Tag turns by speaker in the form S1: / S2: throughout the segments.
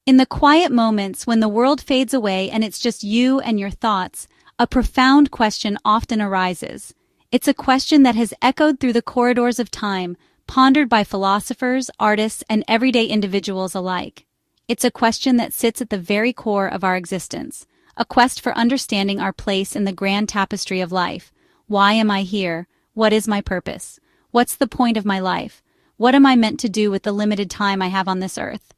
S1: In the quiet moments when the world fades away and it's just you and your thoughts, a profound question often arises. It's a question that has echoed through the corridors of time, pondered by philosophers, artists, and everyday individuals alike. It's a question that sits at the very core of our existence, a quest for understanding our place in the grand tapestry of life. Why am I here? What is my purpose? What's the point of my life? What am I meant to do with the limited time I have on this earth?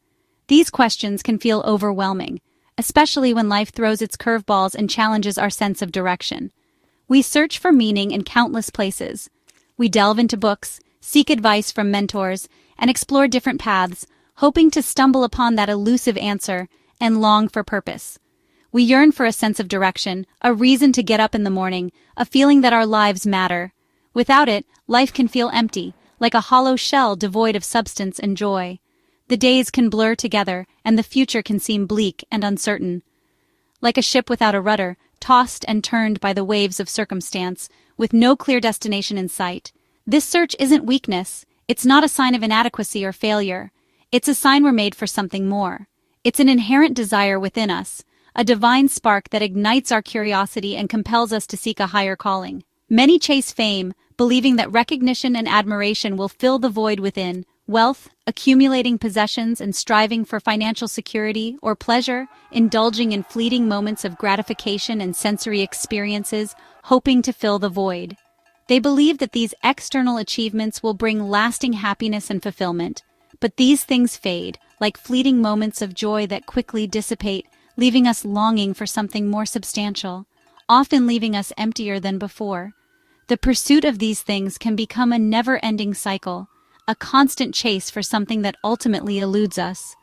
S1: These questions can feel overwhelming, especially when life throws its curveballs and challenges our sense of direction. We search for meaning in countless places. We delve into books, seek advice from mentors, and explore different paths, hoping to stumble upon that elusive answer and long for purpose. We yearn for a sense of direction, a reason to get up in the morning, a feeling that our lives matter. Without it, life can feel empty, like a hollow shell devoid of substance and joy. The days can blur together, and the future can seem bleak and uncertain. Like a ship without a rudder, tossed and turned by the waves of circumstance, with no clear destination in sight. This search isn't weakness. It's not a sign of inadequacy or failure. It's a sign we're made for something more. It's an inherent desire within us, a divine spark that ignites our curiosity and compels us to seek a higher calling. Many chase fame, believing that recognition and admiration will fill the void within. Wealth, accumulating possessions and striving for financial security or pleasure, indulging in fleeting moments of gratification and sensory experiences, hoping to fill the void. They believe that these external achievements will bring lasting happiness and fulfillment, but these things fade, like fleeting moments of joy that quickly dissipate, leaving us longing for something more substantial, often leaving us emptier than before. The pursuit of these things can become a never-ending cycle, a constant chase for something that ultimately eludes us.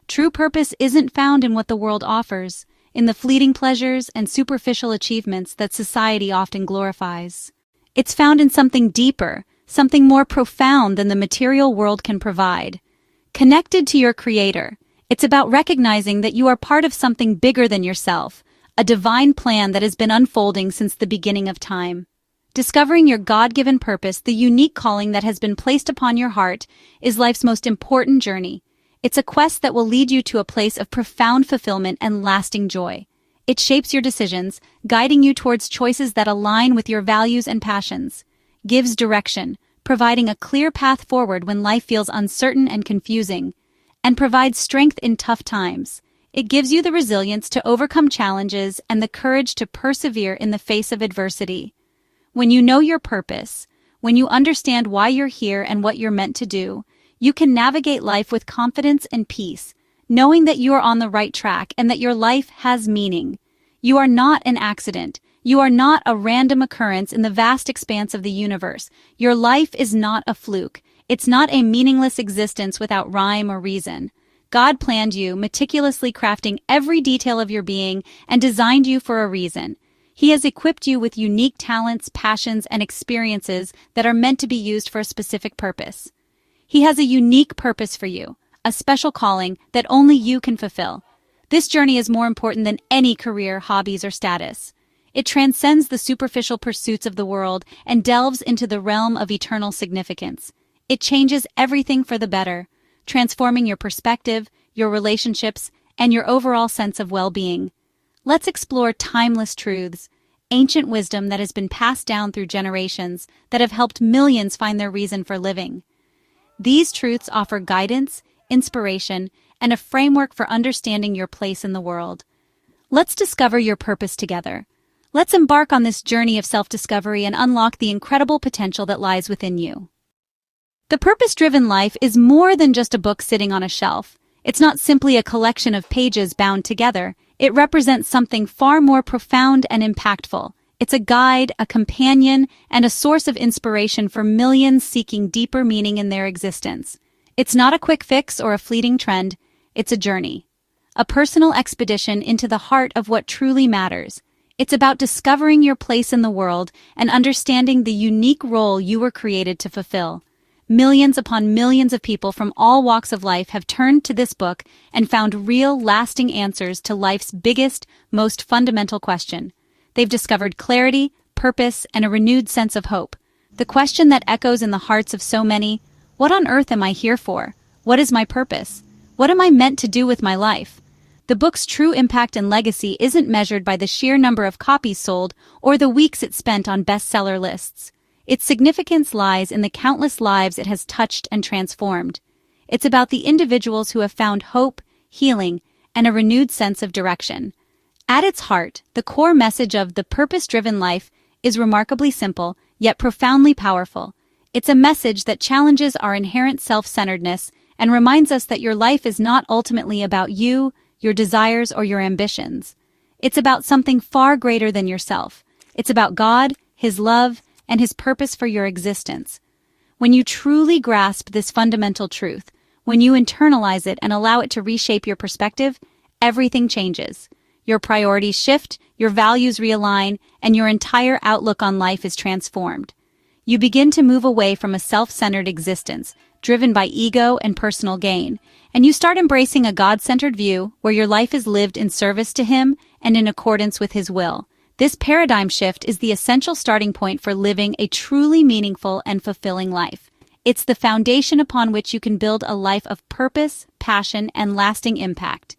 S1: True purpose isn't found in what the world offers, in the fleeting pleasures and superficial achievements that society often glorifies. It's found in something deeper, something more profound than the material world can provide. Connected to your Creator, it's about recognizing that you are part of something bigger than yourself, a divine plan that has been unfolding since the beginning of time. Discovering your God-given purpose, the unique calling that has been placed upon your heart, is life's most important journey. It's a quest that will lead you to a place of profound fulfillment and lasting joy. It shapes your decisions, guiding you towards choices that align with your values and passions, gives direction, providing a clear path forward when life feels uncertain and confusing, and provides strength in tough times. It gives you the resilience to overcome challenges and the courage to persevere in the face of adversity. When you know your purpose, when you understand why you're here and what you're meant to do, you can navigate life with confidence and peace, knowing that you are on the right track and that your life has meaning. You are not an accident. You are not a random occurrence in the vast expanse of the universe. Your life is not a fluke. It's not a meaningless existence without rhyme or reason. God planned you, meticulously crafting every detail of your being, and designed you for a reason. He has equipped you with unique talents, passions, and experiences that are meant to be used for a specific purpose. He has a unique purpose for you, a special calling that only you can fulfill. This journey is more important than any career, hobbies, or status. It transcends the superficial pursuits of the world and delves into the realm of eternal significance. It changes everything for the better, transforming your perspective, your relationships, and your overall sense of well-being. Let's explore timeless truths, ancient wisdom that has been passed down through generations that have helped millions find their reason for living. These truths offer guidance, inspiration, and a framework for understanding your place in the world. Let's discover your purpose together. Let's embark on this journey of self-discovery and unlock the incredible potential that lies within you. The purpose-driven life is more than just a book sitting on a shelf. It's not simply a collection of pages bound together. It represents something far more profound and impactful. It's a guide, a companion, and a source of inspiration for millions seeking deeper meaning in their existence. It's not a quick fix or a fleeting trend. It's a journey, a personal expedition into the heart of what truly matters. It's about discovering your place in the world and understanding the unique role you were created to fulfill. Millions upon millions of people from all walks of life have turned to this book and found real, lasting answers to life's biggest, most fundamental question. They've discovered clarity, purpose, and a renewed sense of hope. The question that echoes in the hearts of so many, what on earth am I here for? What is my purpose? What am I meant to do with my life? The book's true impact and legacy isn't measured by the sheer number of copies sold or the weeks it spent on bestseller lists. Its significance lies in the countless lives it has touched and transformed. It's about the individuals who have found hope, healing, and a renewed sense of direction. At its heart, the core message of The Purpose-Driven Life is remarkably simple, yet profoundly powerful. It's a message that challenges our inherent self-centeredness and reminds us that your life is not ultimately about you, your desires, or your ambitions. It's about something far greater than yourself. It's about God, His love, and His purpose for your existence. When you truly grasp this fundamental truth, when you internalize it and allow it to reshape your perspective, everything changes. Your priorities shift, your values realign, and your entire outlook on life is transformed. You begin to move away from a self-centered existence, driven by ego and personal gain, and you start embracing a God-centered view where your life is lived in service to Him and in accordance with His will. This paradigm shift is the essential starting point for living a truly meaningful and fulfilling life. It's the foundation upon which you can build a life of purpose, passion, and lasting impact.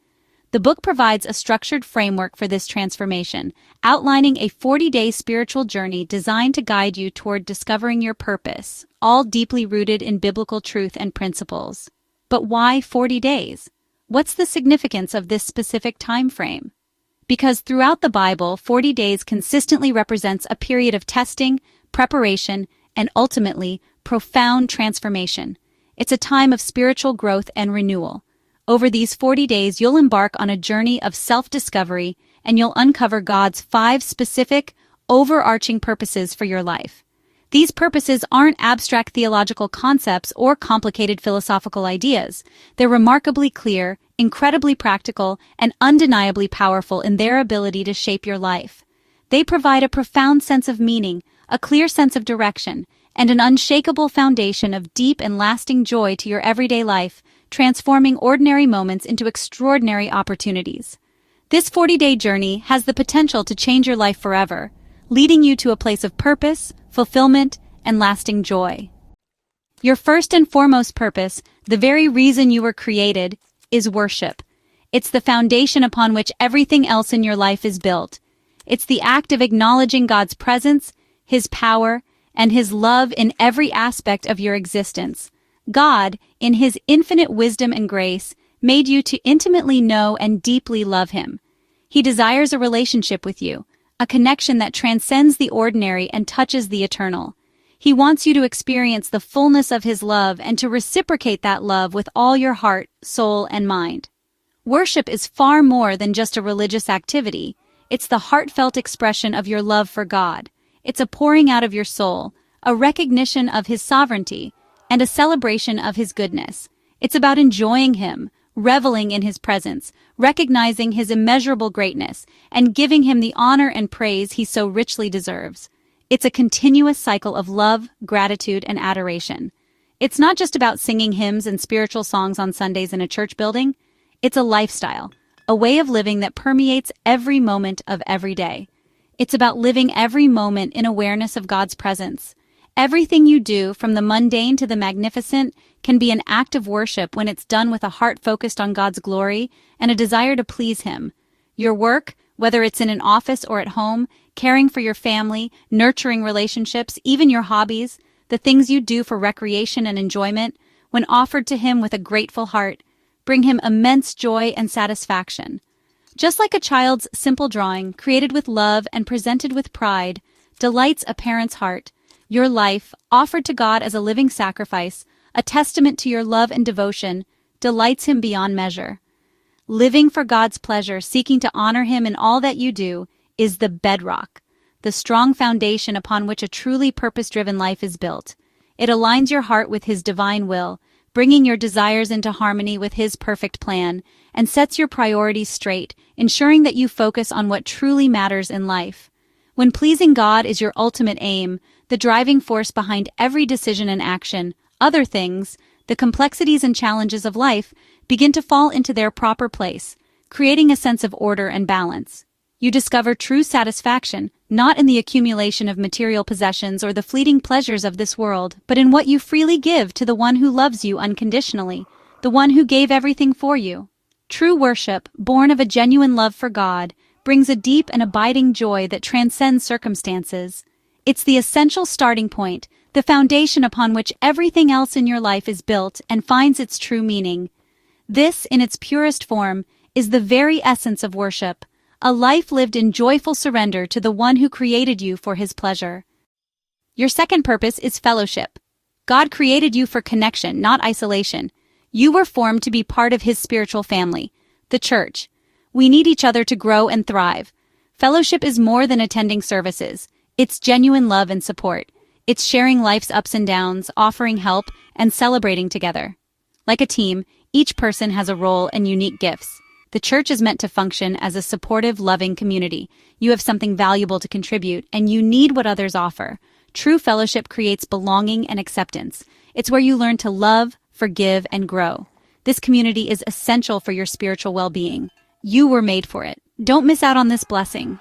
S1: The book provides a structured framework for this transformation, outlining a 40-day spiritual journey designed to guide you toward discovering your purpose, all deeply rooted in biblical truth and principles. But why 40 days? What's the significance of this specific time frame? Because throughout the Bible, 40 days consistently represents a period of testing, preparation, and ultimately, profound transformation. It's a time of spiritual growth and renewal. Over these 40 days, you'll embark on a journey of self-discovery, and you'll uncover God's 5 specific, overarching purposes for your life. These purposes aren't abstract theological concepts or complicated philosophical ideas. They're remarkably clear, incredibly practical, and undeniably powerful in their ability to shape your life. They provide a profound sense of meaning, a clear sense of direction, and an unshakable foundation of deep and lasting joy to your everyday life, transforming ordinary moments into extraordinary opportunities. This 40-day journey has the potential to change your life forever, leading you to a place of purpose, fulfillment, and lasting joy. Your first and foremost purpose, the very reason you were created, is worship. It's the foundation upon which everything else in your life is built. It's the act of acknowledging God's presence, His power, and His love in every aspect of your existence. God, in His infinite wisdom and grace, made you to intimately know and deeply love Him. He desires a relationship with you, a connection that transcends the ordinary and touches the eternal. He wants you to experience the fullness of His love and to reciprocate that love with all your heart, soul, and mind. Worship is far more than just a religious activity. It's the heartfelt expression of your love for God. It's a pouring out of your soul, a recognition of His sovereignty, and a celebration of His goodness. It's about enjoying Him, reveling in His presence, recognizing His immeasurable greatness, and giving Him the honor and praise He so richly deserves. It's a continuous cycle of love, gratitude, and adoration. It's not just about singing hymns and spiritual songs on Sundays in a church building. It's a lifestyle, a way of living that permeates every moment of every day. It's about living every moment in awareness of God's presence. Everything you do, from the mundane to the magnificent, can be an act of worship when it's done with a heart focused on God's glory and a desire to please Him. Your work, whether it's in an office or at home, caring for your family, nurturing relationships, even your hobbies, the things you do for recreation and enjoyment, when offered to Him with a grateful heart, bring Him immense joy and satisfaction. Just like a child's simple drawing, created with love and presented with pride, delights a parent's heart, your life, offered to God as a living sacrifice, a testament to your love and devotion, delights Him beyond measure. Living for God's pleasure, seeking to honor Him in all that you do, is the bedrock, the strong foundation upon which a truly purpose-driven life is built. It aligns your heart with His divine will, bringing your desires into harmony with His perfect plan, and sets your priorities straight, ensuring that you focus on what truly matters in life. When pleasing God is your ultimate aim, the driving force behind every decision and action, other things, the complexities and challenges of life, begin to fall into their proper place, creating a sense of order and balance. You discover true satisfaction, not in the accumulation of material possessions or the fleeting pleasures of this world, but in what you freely give to the one who loves you unconditionally. the one who gave everything for you. True worship, born of a genuine love for God, brings a deep and abiding joy that transcends circumstances. It's the essential starting point, the foundation upon which everything else in your life is built and finds its true meaning. This, in its purest form, is the very essence of worship, a life lived in joyful surrender to the one who created you for his pleasure. Your second purpose is fellowship. God created you for connection, not isolation. You were formed to be part of his spiritual family, the church. We need each other to grow and thrive. Fellowship is more than attending services. It's genuine love and support. It's sharing life's ups and downs, offering help, and celebrating together. Like a team, each person has a role and unique gifts. The church is meant to function as a supportive, loving community. You have something valuable to contribute, and you need what others offer. True fellowship creates belonging and acceptance. It's where you learn to love, forgive, and grow. This community is essential for your spiritual well-being. You were made for it. Don't miss out on this blessing.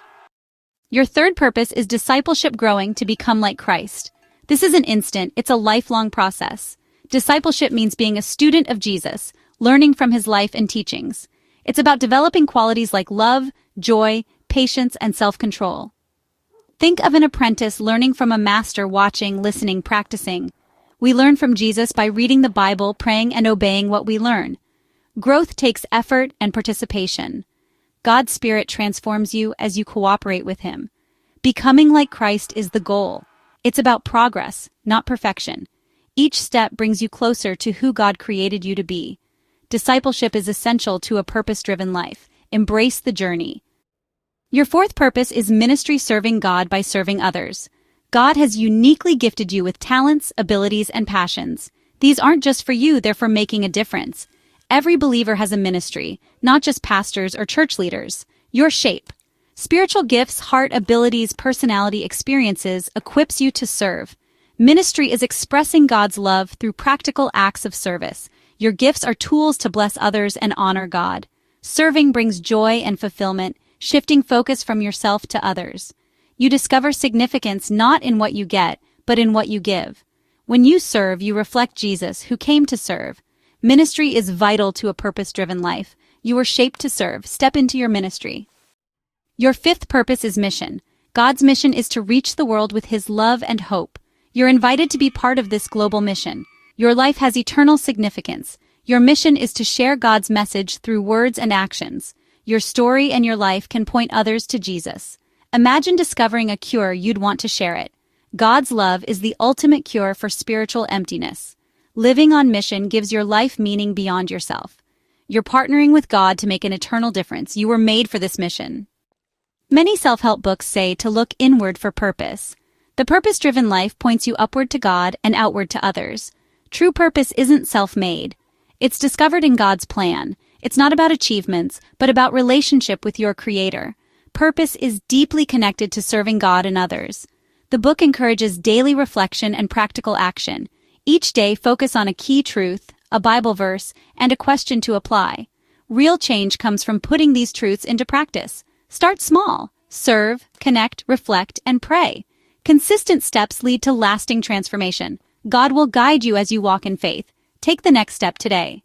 S1: Your third purpose is discipleship, growing to become like Christ. This isn't instant, it's a lifelong process. Discipleship means being a student of Jesus, learning from his life and teachings. It's about developing qualities like love, joy, patience, and self-control. Think of an apprentice learning from a master, watching, listening, practicing. We learn from Jesus by reading the Bible, praying, and obeying what we learn. Growth takes effort and participation. God's Spirit transforms you as you cooperate with him. Becoming like Christ is the goal. It's about progress, not perfection. Each step brings you closer to who God created you to be. Discipleship is essential to a purpose-driven life. Embrace the journey. Your fourth purpose is ministry, serving God by serving others. God has uniquely gifted you with talents, abilities, and passions. These aren't just for you, they're for making a difference. Every believer has a ministry, not just pastors or church leaders. Your shape. Spiritual gifts, heart, abilities, personality, experiences equips you to serve. Ministry is expressing God's love through practical acts of service. Your gifts are tools to bless others and honor God. Serving brings joy and fulfillment, shifting focus from yourself to others. You discover significance not in what you get, but in what you give. When you serve, you reflect Jesus, who came to serve. Ministry is vital to a purpose-driven life. You were shaped to serve. Step into your ministry. Your fifth purpose is mission. God's mission is to reach the world with his love and hope. You're invited to be part of this global mission. Your life has eternal significance. Your mission is to share God's message through words and actions. Your story and your life can point others to Jesus. Imagine discovering a cure, you'd want to share it. God's love is the ultimate cure for spiritual emptiness. Living on mission gives your life meaning beyond yourself. You're partnering with God to make an eternal difference. You were made for this mission. Many self-help books say to look inward for purpose. The purpose-driven life points you upward to God and outward to others. True purpose isn't self-made. It's discovered in God's plan. It's not about achievements, but about relationship with your Creator. Purpose is deeply connected to serving God and others. The book encourages daily reflection and practical action. Each day, focus on a key truth, a Bible verse, and a question to apply. Real change comes from putting these truths into practice. Start small. Serve, connect, reflect, and pray. Consistent steps lead to lasting transformation. God will guide you as you walk in faith. Take the next step today.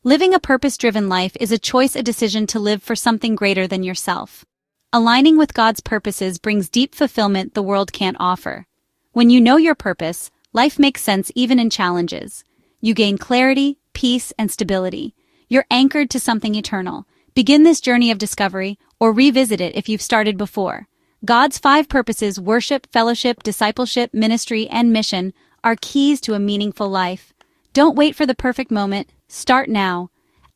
S1: Living a purpose-driven life is a choice, a decision to live for something greater than yourself. Aligning with God's purposes brings deep fulfillment the world can't offer. When you know your purpose, life makes sense even in challenges. You gain clarity, peace, and stability. You're anchored to something eternal. Begin this journey of discovery, or revisit it if you've started before. God's 5 purposes: worship, fellowship, discipleship, ministry, and mission are keys to a meaningful life. Don't wait for the perfect moment. Start now.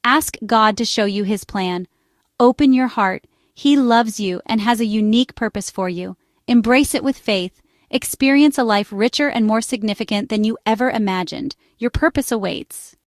S1: Ask God to show you his plan. Open your heart. He loves you and has a unique purpose for you. Embrace it with faith. Experience a life richer and more significant than you ever imagined. Your purpose awaits.